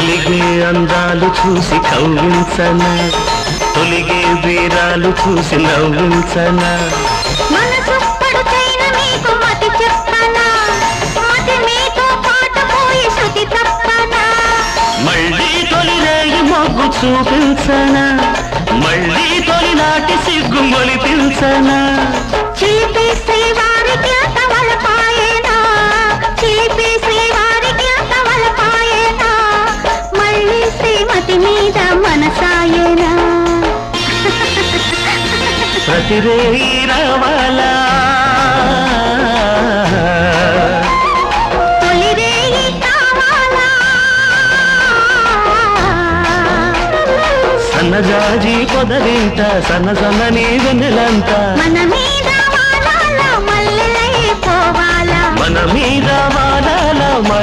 కలిగే అందాలు చూసి కవ్వించనా, తొలిగే వీరాలు చూసి నవ్వించనా. మనసు పడుచైన మీకు మతి చెప్పనా, మతి మీతో పాట పోయి శృతి తప్పనా. మళ్ళీ తొలి రేయి మొగ్గు చూపించనా, మళ్ళీ తొలి నాటి సిగ్గు మొలిపించనా. చిలిపి శ్రీవారికి అంతవల పాయేనా, చిలిపి శ్రీవారికి అంతవల పాయేనా. మళ్ళీ శ్రీమతి మీద మనసాయేనా. ప్రతి రేయి రావాలా, తొలి రేయి కావాలా. సన్నజాజి పొదరింట సన్న సన్నని వెన్నెలంతా మన మీద వాలాల మల్లెలై పోవాలా, మన మీద